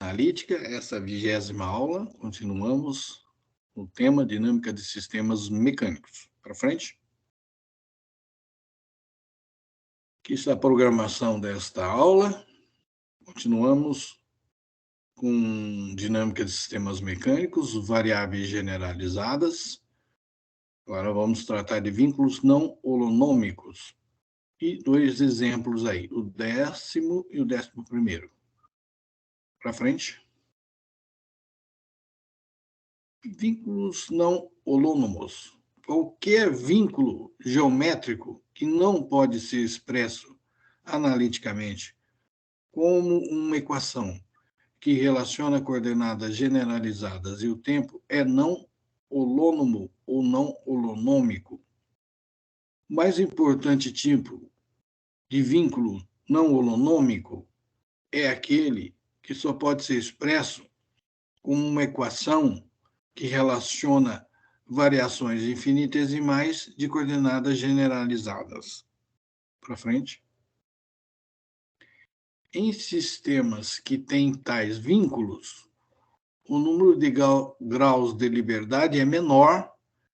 analítica, essa 20ª aula. Continuamos no tema dinâmica de sistemas mecânicos. Para frente. Aqui está a programação desta aula. Continuamos com dinâmica de sistemas mecânicos, variáveis generalizadas. Agora vamos tratar de vínculos não holonômicos. E 2 exemplos aí, o 10º e o 11º. Para frente. Vínculos não holônomos. Qualquer vínculo geométrico que não pode ser expresso analiticamente como uma equação que relaciona coordenadas generalizadas e o tempo é não holônomo ou não holonômico. O mais importante tipo de vínculo não holonômico é aquele que só pode ser expresso como uma equação que relaciona variações infinitesimais de coordenadas generalizadas. Para frente. Em sistemas que têm tais vínculos, o número de graus de liberdade é menor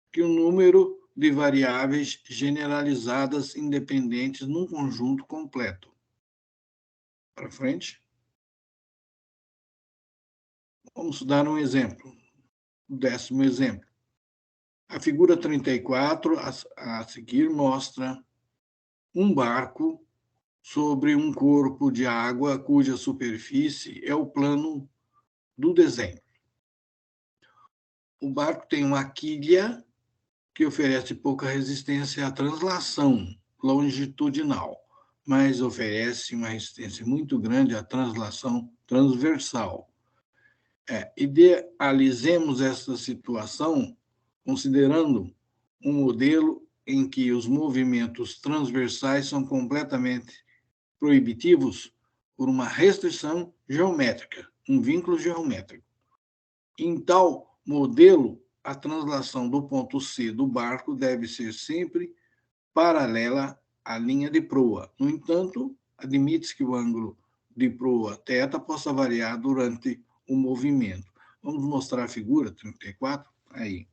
que o número de variáveis generalizadas independentes num conjunto completo. Para frente. Vamos dar um exemplo. O 10º exemplo. A figura 34 a seguir mostra um barco sobre um corpo de água cuja superfície é o plano do desenho. O barco tem uma quilha que oferece pouca resistência à translação longitudinal, mas oferece uma resistência muito grande à translação transversal. Idealizemos esta situação considerando um modelo em que os movimentos transversais são completamente proibitivos por uma restrição geométrica, um vínculo geométrico. Em tal modelo, a translação do ponto C do barco deve ser sempre paralela à linha de proa. No entanto, admite-se que o ângulo de proa θ possa variar durante o movimento. Vamos mostrar a figura 34? Aí.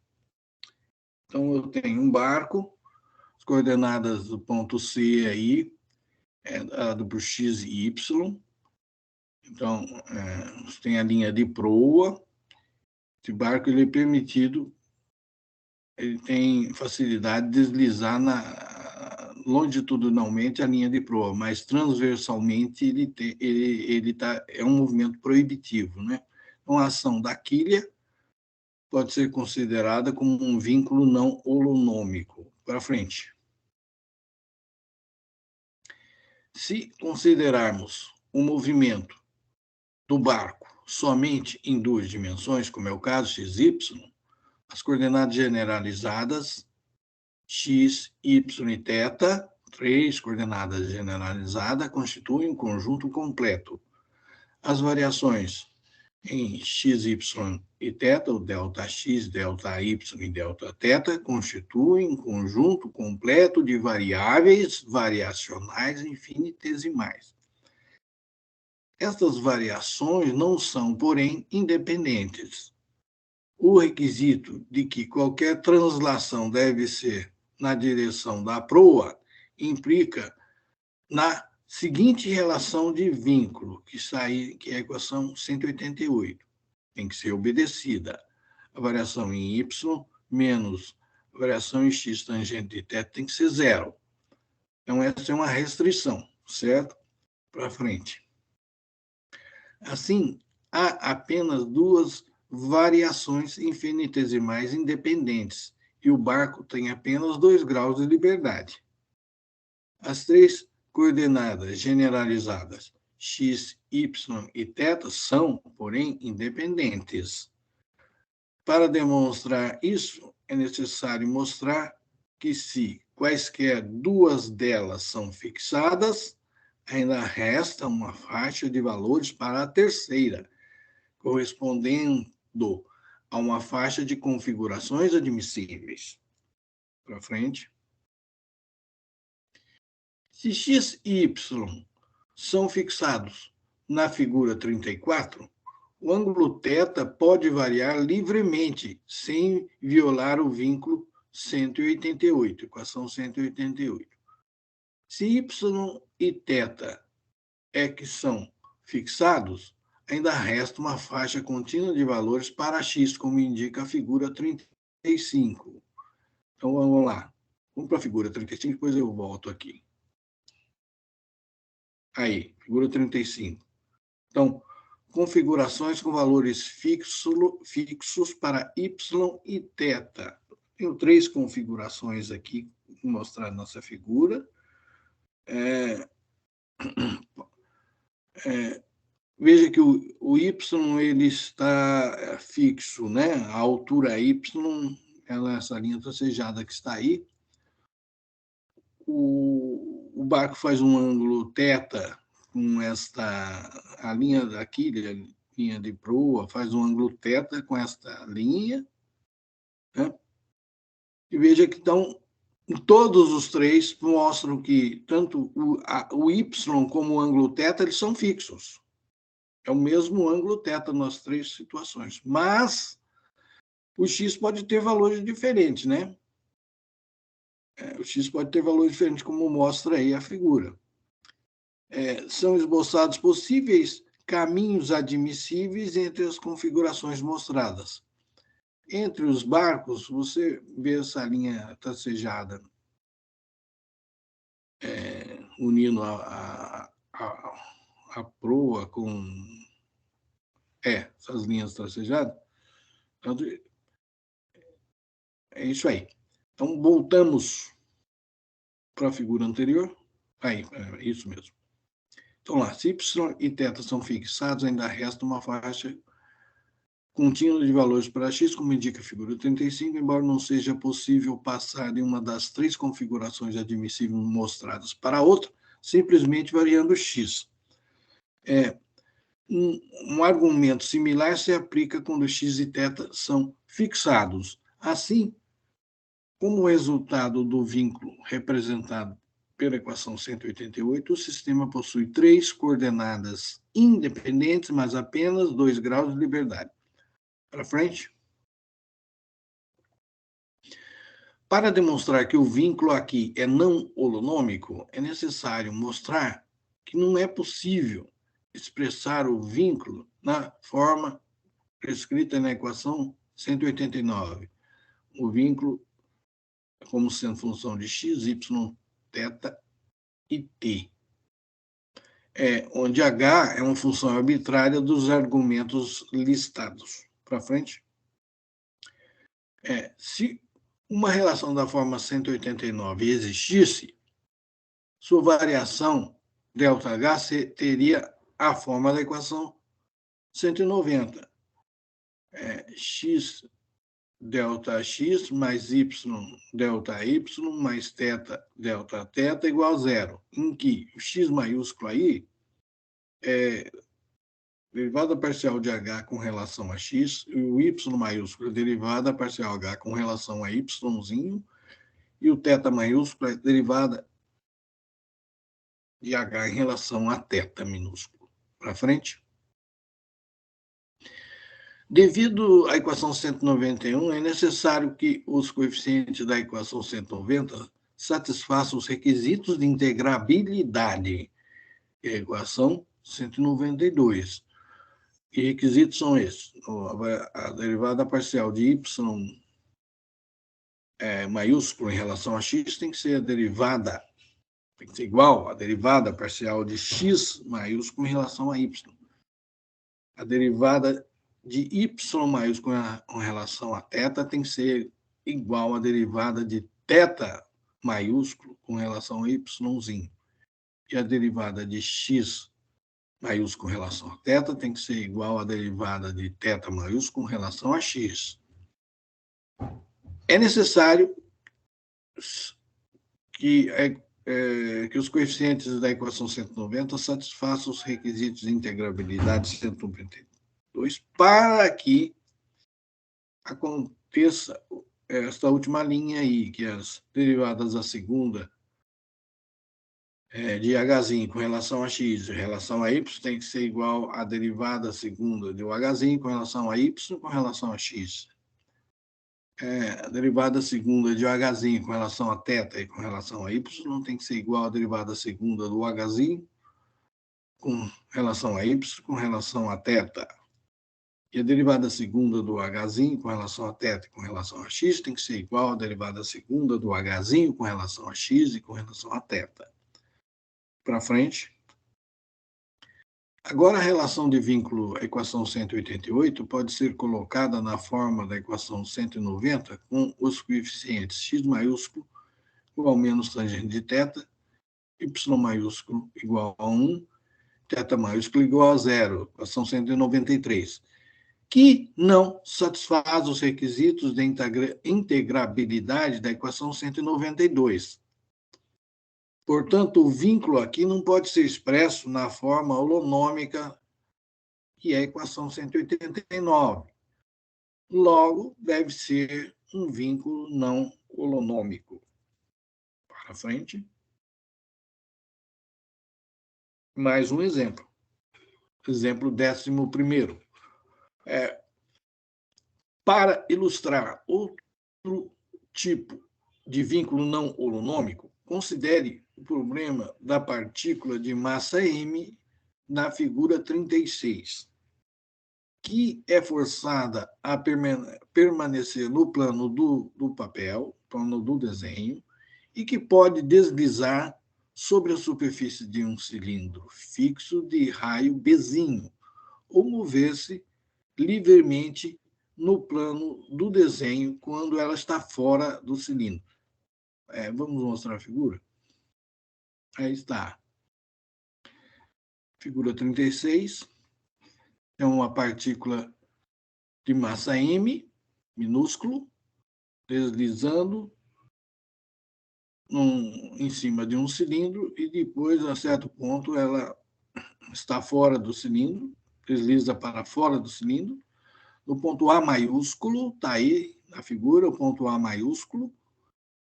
Então, eu tenho um barco, as coordenadas do ponto C aí, é dado por x e y. Então, tem a linha de proa. Esse barco ele é permitido, ele tem facilidade de deslizar longitudinalmente a linha de proa, mas transversalmente é um movimento proibitivo, né? Então, a ação da quilha pode ser considerada como um vínculo não holonômico. Para frente. Se considerarmos o movimento do barco somente em 2 dimensões, como é o caso x, y, as coordenadas generalizadas x, y e θ, 3 coordenadas generalizadas, constituem um conjunto completo. As variações em x, y e θ, o ΔX, ΔY e Δθ, constituem um conjunto completo de variáveis variacionais infinitesimais. Estas variações não são, porém, independentes. O requisito de que qualquer translação deve ser na direção da proa implica na seguinte relação de vínculo, que é a equação 188. Tem que ser obedecida. A variação em y menos a variação em x tangente de θ tem que ser 0. Então, essa é uma restrição, certo? Para frente. Assim, há apenas 2 variações infinitesimais independentes e o barco tem apenas 2 graus de liberdade. As 3 coordenadas generalizadas x, y e θ são, porém, independentes. Para demonstrar isso, é necessário mostrar que se quaisquer 2 delas são fixadas, ainda resta uma faixa de valores para a terceira, correspondendo a uma faixa de configurações admissíveis. Para frente. Se x e y são fixados na figura 34, o ângulo θ pode variar livremente, sem violar o vínculo 188, equação 188. Se y e θ é que são fixados, ainda resta uma faixa contínua de valores para x, como indica a figura 35. Então, vamos lá. Vamos para a figura 35, depois eu volto aqui. Aí, figura 35. Então, configurações com valores fixos para y e θ. Tenho 3 configurações aqui, vou mostrar nessa figura. Veja que o y ele está fixo, né? A altura y, ela é essa linha tracejada que está aí. O barco faz um ângulo θ com a linha daqui, a linha de proa, faz um ângulo θ com esta linha, né? E veja que então todos os 3 mostram que tanto o y como o ângulo θ eles são fixos. É o mesmo ângulo θ nas 3 situações, mas o x pode ter valores diferentes, né? O x pode ter valores diferentes, como mostra aí a figura. São esboçados possíveis caminhos admissíveis entre as configurações mostradas. Entre os barcos, você vê essa linha tracejada unindo a proa com essas linhas tracejadas. Então, é isso aí. Então, voltamos para a figura anterior. Aí, isso mesmo. Então, lá, se y e θ são fixados, ainda resta uma faixa contínua de valores para x, como indica a figura 35, embora não seja possível passar de uma das 3 configurações admissíveis mostradas para a outra, simplesmente variando x. Um argumento similar se aplica quando x e θ são fixados. Assim, como resultado do vínculo representado pela equação 188, o sistema possui 3 coordenadas independentes, mas apenas 2 graus de liberdade. Para frente. Para demonstrar que o vínculo aqui é não holonômico, é necessário mostrar que não é possível expressar o vínculo na forma prescrita na equação 189. O vínculo é como sendo função de x, y, θ e t. Onde h é uma função arbitrária dos argumentos listados. Para frente. Se uma relação da forma 189 existisse, sua variação ΔH teria a forma da equação 190. X ΔX mais y ΔY mais θ Δθ igual a 0, em que o x maiúsculo aí é derivada parcial de h com relação a x, e o y maiúsculo é derivada parcial h com relação a yzinho, e o θ maiúsculo é derivada de h em relação a θ minúsculo. Para frente. Devido à equação 191, é necessário que os coeficientes da equação 190 satisfaçam os requisitos de integrabilidade. É a equação 192. E requisitos são esses. A derivada parcial de y maiúsculo em relação a x tem que ser igual à derivada parcial de x maiúsculo em relação a y. A derivada de y maiúsculo em relação a θ tem que ser igual à derivada de θ maiúsculo com relação a yzinho. E a derivada de x maiúsculo com relação a θ tem que ser igual à derivada de θ maiúsculo com relação a x. É necessário que os coeficientes da equação 190 satisfaçam os requisitos de integrabilidade 192 para que aconteça esta última linha aí, que as derivadas da segunda de Hzinho com relação a x em relação a y tem que ser igual à derivada segunda de Hzinho com relação a y com relação a x. A derivada segunda de Hzinho com relação a θ e com relação a y não tem que ser igual à derivada segunda do Hzinho com relação a y com relação a θ. E a derivada segunda do Hzinho com relação a θ e com relação a x tem que ser igual à derivada segunda do Hzinho com relação a x e com relação a θ. Para frente. Agora, a relação de vínculo, a equação 188, pode ser colocada na forma da equação 190 com os coeficientes x maiúsculo igual a menos tangente de θ, y maiúsculo igual a 1, θ maiúsculo igual a 0, equação 193, que não satisfaz os requisitos de integrabilidade da equação 192. Portanto, o vínculo aqui não pode ser expresso na forma holonômica, que é a equação 189. Logo, deve ser um vínculo não holonômico. Para frente. Mais um exemplo. Exemplo 11º. Para ilustrar outro tipo de vínculo não holonômico, considere o problema da partícula de massa m na figura 36, que é forçada a permanecer no plano do papel, plano do desenho, e que pode deslizar sobre a superfície de um cilindro fixo de raio Bzinho, ou mover-se livremente no plano do desenho quando ela está fora do cilindro. Vamos mostrar a figura? Aí está. Figura 36. É uma partícula de massa m, minúsculo, deslizando em cima de um cilindro e depois, a certo ponto, ela está fora do cilindro, desliza para fora do cilindro. No ponto A maiúsculo, está aí na figura, o ponto A maiúsculo,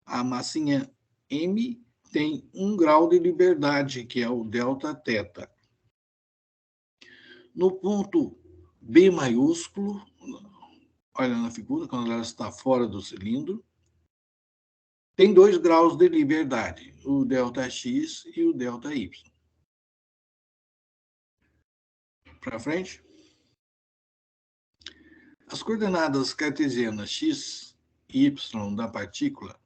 a massinha m tem 1 grau de liberdade, que é o Δθ. No ponto B maiúsculo, olha na figura, quando ela está fora do cilindro, tem 2 graus de liberdade, o ΔX e o ΔY. Para frente. As coordenadas cartesianas x e y da partícula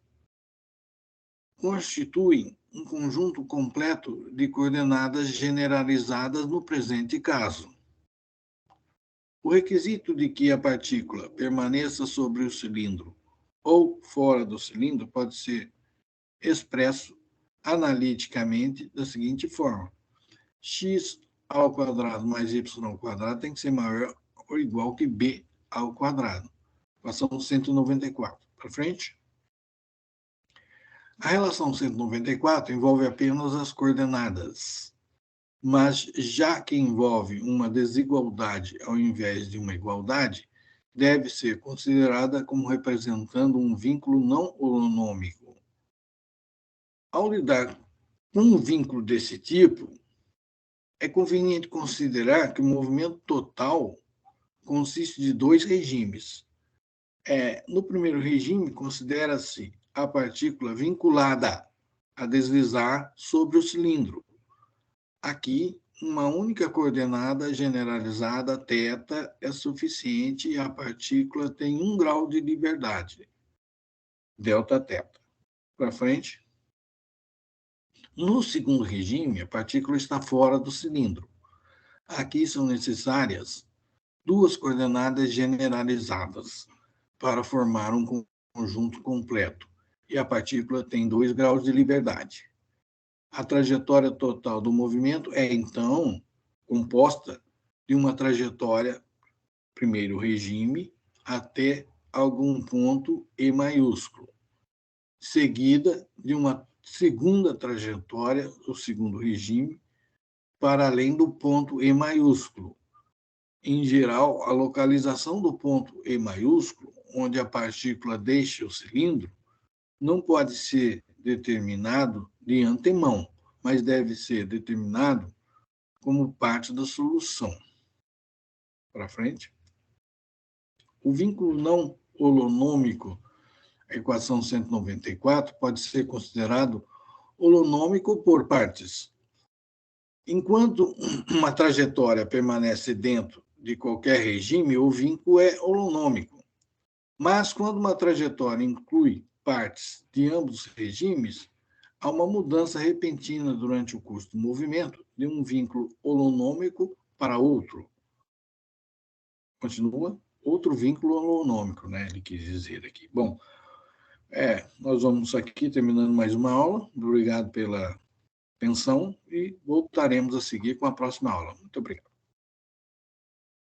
constituem um conjunto completo de coordenadas generalizadas no presente caso. O requisito de que a partícula permaneça sobre o cilindro ou fora do cilindro pode ser expresso analiticamente da seguinte forma: x ao quadrado mais y ao quadrado tem que ser maior ou igual que b ao quadrado. Equação 194. Para frente. A relação 194 envolve apenas as coordenadas, mas já que envolve uma desigualdade ao invés de uma igualdade, deve ser considerada como representando um vínculo não holonômico. Ao lidar com um vínculo desse tipo, é conveniente considerar que o movimento total consiste de 2 regimes. No primeiro regime, considera-se a partícula vinculada a deslizar sobre o cilindro. Aqui, uma única coordenada generalizada, θ, é suficiente e a partícula tem 1 grau de liberdade, Δθ. Para frente. No segundo regime, a partícula está fora do cilindro. Aqui são necessárias 2 coordenadas generalizadas para formar um conjunto completo, e a partícula tem 2 graus de liberdade. A trajetória total do movimento é, então, composta de uma trajetória, primeiro regime, até algum ponto E maiúsculo, seguida de uma segunda trajetória, o segundo regime, para além do ponto E maiúsculo. Em geral, a localização do ponto E maiúsculo, onde a partícula deixa o cilindro, não pode ser determinado de antemão, mas deve ser determinado como parte da solução. Para frente. O vínculo não holonômico, a equação 194, pode ser considerado holonômico por partes. Enquanto uma trajetória permanece dentro de qualquer regime, o vínculo é holonômico. Mas quando uma trajetória inclui partes de ambos os regimes, há uma mudança repentina durante o curso do movimento de um vínculo holonômico para outro. Continua, outro vínculo holonômico, né? Ele quis dizer aqui. Bom, nós vamos aqui terminando mais uma aula. Obrigado pela atenção e voltaremos a seguir com a próxima aula. Muito obrigado.